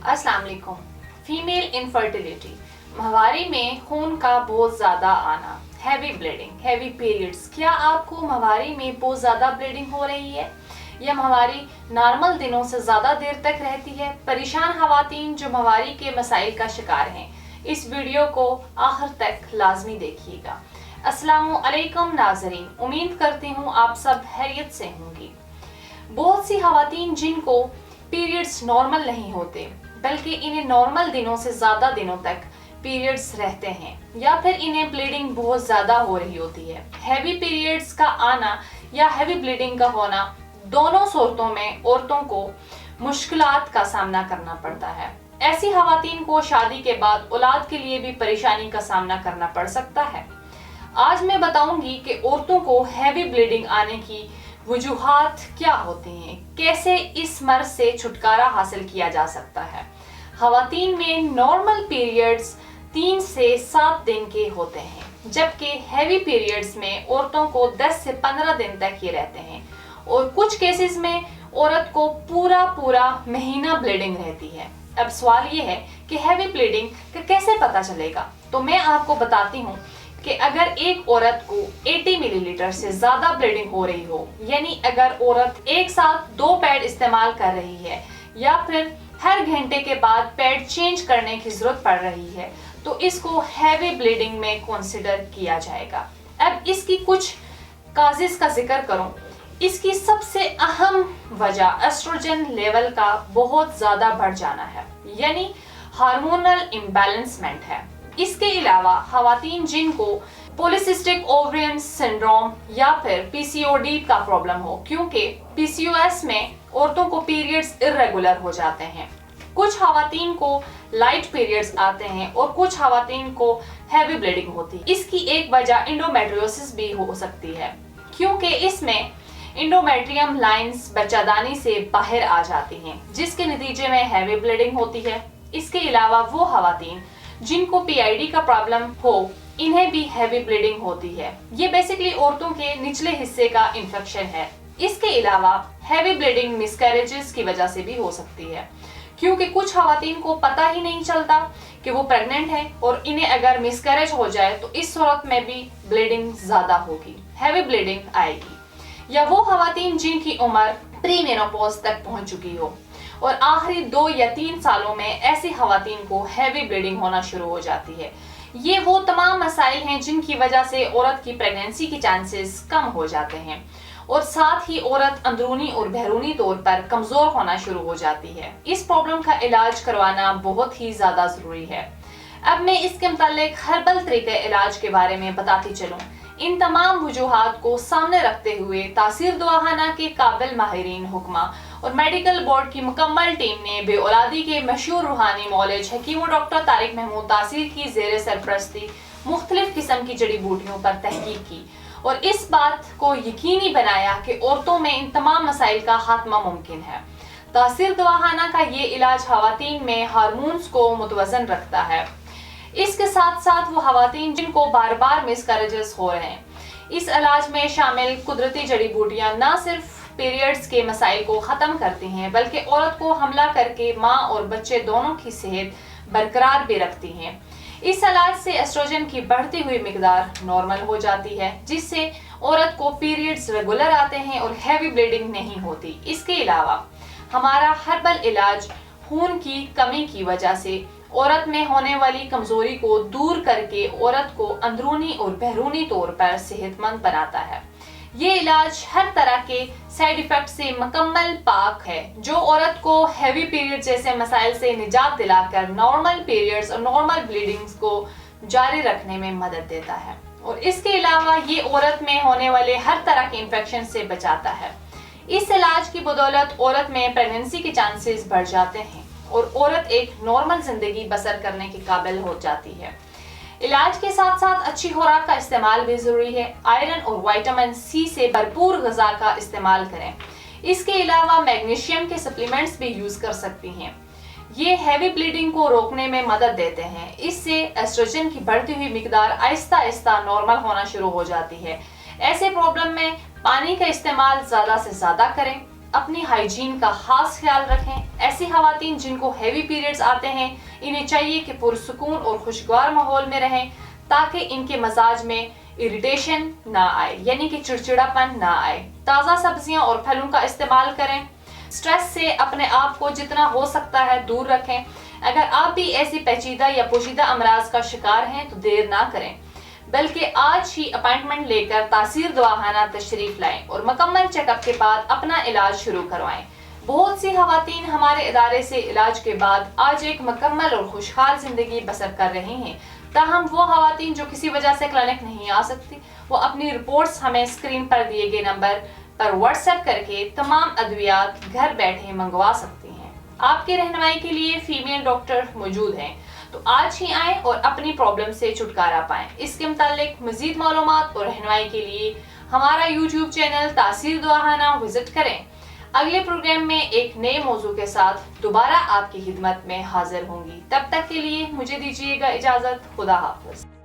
अस्सलाम वालेकुम। Female infertility, माहवारी में खून का बहुत ज़्यादा आना, हैवी ब्लीडिंग, हैवी पीरियड्स। क्या आपको माहवारी में बहुत ज़्यादा ब्लीडिंग हो रही है या माहवारी नॉर्मल दिनों से ज़्यादा देर तक रहती है? परेशान ख़वातीन जो माहवारी के मसाइल का शिकार हैं, इस वीडियो को आखिर तक लाजमी देखिएगा। अस्सलामु अलैकुम नाज़रीन, उम्मीद करती हूँ आप सब खैरियत से होंगी। बहुत सी ख़वातीन जिनको पीरियड्स नॉर्मल नहीं होते बल्कि इन्हें नॉर्मल दिनों से ज़्यादा दिनों तक पीरियड्स रहते हैं या फिर इन्हें ब्लीडिंग बहुत ज़्यादा हो रही होती है। हैवी पीरियड्स का आना या हैवी ब्लीडिंग का होना, दोनों सूरतों में औरतों को मुश्किलात का सामना करना पड़ता है। ऐसी ख़वातीन को शादी के बाद औलाद के लिए भी परेशानी का सामना करना पड़ सकता है। आज मैं बताऊंगी कि औरतों को हैवी ब्लीडिंग आने की वजूहात क्या होती हैं, कैसे इस मर्ज से छुटकारा हासिल किया जा सकता है। ख़वातीन में नॉर्मल पीरियड्स 3 से 7 दिन के होते हैं, जबकि हैवी पीरियड्स में औरतों को 10 से 15 दिन तक ये रहते हैं और कुछ केसेस में औरत को पूरा महीना ब्लीडिंग रहती है। अब सवाल ये है कि हैवी ब्लीडिंग का कैसे पता चलेगा, तो मैं आपको बताती हूँ कि अगर एक औरत को 80 मिलीलीटर से ज़्यादा ब्लीडिंग हो रही हो, यानी अगर औरत एक साथ 2 पैड इस्तेमाल कर रही है या फिर हर घंटे के बाद पैड चेंज करने की ज़रूरत पड़ रही है, तो इसको हैवी ब्लीडिंग में कंसिडर किया जाएगा। अब इसकी कुछ काजेस का जिक्र करूं, इसकी सबसे अहम वजह एस्ट्रोजन लेवल का बहुत ज़्यादा बढ़ जाना है, यानी हार्मोनल इम्बैलेंसमेंट है। इसके अलावा ख़वातीन जिनको पॉलीसिस्टिक ओवरियन सिंड्रोम या फिर पीसीओडी का प्रॉब्लम हो, क्योंकि पीसीओएस में औरतों को पीरियड्स इर्रेगुलर हो जाते हैं। कुछ ख़वातीन को लाइट पीरियड्स आते हैं और कुछ ख़वातीन को हैवी ब्लीडिंग होती है। इसकी एक वजह इंडोमेट्रियोसिस भी हो सकती है, क्योंकि इसमें इंडोमेट्रियम लाइंस बच्चादानी से बाहर आ जाती हैं, जिसके नतीजे में हैवी ब्लीडिंग होती है। इसके अलावा वो ख़वातीन जिनको पीआईडी का प्रॉब्लम हो, इन्हें भी हैवी ब्लीडिंग होती है। ये बेसिकली औरतों के निचले हिस्से का इन्फेक्शन है। इसके अलावा हैवी ब्लीडिंग मिसकैरेजेस की वजह से भी हो सकती है, क्योंकि कुछ ख़वातीन को पता ही नहीं चलता कि वो प्रेग्नेंट है और इन्हें अगर मिसकैरेज हो जाए तो इस सूरत में भी ब्लीडिंग ज़्यादा होगी, हैवी ब्लीडिंग आएगी। या वो ख़वातीन जिनकी उम्र प्री मेनोपॉज तक पहुंच चुकी हो और आखिरी 2 या 3 सालों में ऐसी ख़वातीन को हैवी ब्लीडिंग होना शुरू हो जाती है। ये वो तमाम मसाइल हैं जिनकी वजह से औरत की प्रेगनेंसी की चांसेस कम हो जाते हैं और साथ ही औरत अंदरूनी और बैरूनी तौर पर कमज़ोर होना शुरू हो जाती है। इस प्रॉब्लम का इलाज करवाना बहुत ही ज़्यादा ज़रूरी है। अब मैं इसके मुतालिक हर्बल तरीके इलाज के बारे में बताती चलूँ। इन तमाम वजूहात को सामने रखते हुए तासीर दवाखाना के काबिल माहिरीन हुक्मा और मेडिकल बोर्ड की मुकम्मल टीम ने बेऔलादी के मशहूर रूहानी मौलज हकीम डॉक्टर तारिक महमूद तासीर की ज़ेर सरपरस्ती मुख्तलिफ किस्म की जड़ी बूटियों पर तहकीक की और इस बात को यकीनी बनाया कि औरतों में इन तमाम मसाइल का खात्मा मुमकिन है। तासीर दवाखाना का ये इलाज ख़वातीन में हार्मोन्स को मुतवज़न रखता है। इसके साथ साथ वो ख़वातीन जिनको बार बार मिसकैरेजेस हो रहे हैं, इस इलाज में शामिल कुदरती जड़ी बूटियाँ न सिर्फ पीरियड्स के मसाइल को ख़त्म करती हैं बल्कि औरत को हमला करके माँ और बच्चे दोनों की सेहत बरकरार भी रखती हैं। इस इलाज से एस्ट्रोजन की बढ़ती हुई मिकदार नॉर्मल हो जाती है, जिससे औरत को पीरियड्स रेगुलर आते हैं और हैवी ब्लीडिंग नहीं होती। इसके अलावा हमारा हर्बल इलाज खून की कमी की वजह से औरत में होने वाली कमजोरी को दूर करके औरत को अंदरूनी और बैरूनी तौर पर सेहतमंद बनाता है। ये इलाज हर तरह के साइड इफेक्ट से मुकम्मल पाक है, जो औरत को हैवी पीरियड जैसे मसाइल से निजात दिलाकर नॉर्मल पीरियड्स और नॉर्मल ब्लीडिंग्स को जारी रखने में मदद देता है। और इसके अलावा ये औरत में होने वाले हर तरह के इन्फेक्शन से बचाता है। इस इलाज की बदौलत औरत में प्रेगनेंसी के चांसेस बढ़ जाते हैं और औरत एक नॉर्मल जिंदगी बसर करने के काबिल हो जाती है। इलाज के साथ साथ अच्छी खुराक का इस्तेमाल भी ज़रूरी है। आयरन और विटामिन सी से भरपूर ग़िज़ा का इस्तेमाल करें। इसके अलावा मैग्नीशियम के सप्लीमेंट्स भी यूज़ कर सकती हैं। ये हैवी ब्लीडिंग को रोकने में मदद देते हैं। इससे एस्ट्रोजन की बढ़ती हुई मिकदार आहिस्ता आहिस्ता नॉर्मल होना शुरू हो जाती है। ऐसे प्रॉब्लम में पानी का इस्तेमाल ज़्यादा से ज़्यादा करें। اپنی ہائیجین کا خاص خیال رکھیں۔ ایسی خواتین جن کو ہیوی پیریڈز آتے ہیں انہیں چاہیے کہ پرسکون اور خوشگوار ماحول میں رہیں تاکہ ان کے مزاج میں اریٹیشن نہ آئے، یعنی کہ چڑچڑاپن نہ آئے۔ تازہ سبزیاں اور پھلوں کا استعمال کریں۔ سٹریس سے اپنے آپ کو جتنا ہو سکتا ہے دور رکھیں۔ اگر آپ بھی ایسی پیچیدہ یا پوشیدہ امراض کا شکار ہیں تو دیر نہ کریں، بلکہ آج ہی اپائنٹمنٹ لے کر تاثیر دواخانہ تشریف لائیں اور مکمل چیک اپ کے بعد اپنا علاج شروع کروائیں۔ بہت سی خواتین ہمارے ادارے سے علاج کے بعد آج ایک مکمل اور خوشحال زندگی بسر کر رہی ہیں۔ تاہم وہ خواتین جو کسی وجہ سے کلینک نہیں آ سکتی، وہ اپنی رپورٹس ہمیں اسکرین پر دیے گئے نمبر پر واٹس ایپ کر کے تمام ادویات گھر بیٹھے منگوا سکتی ہیں۔ آپ کی رہنمائی کے لیے فیمیل ڈاکٹر موجود ہیں، تو آج ہی آئیں اور اپنی پرابلم سے چھٹکارا پائیں۔ اس کے متعلق مزید معلومات اور رہنمائی کے لیے ہمارا یوٹیوب چینل تاثیر دواخانہ وزٹ کریں۔ اگلے پروگرام میں ایک نئے موضوع کے ساتھ دوبارہ آپ کی خدمت میں حاضر ہوں گی۔ تب تک کے لیے مجھے دیجیے گا اجازت۔ خدا حافظ۔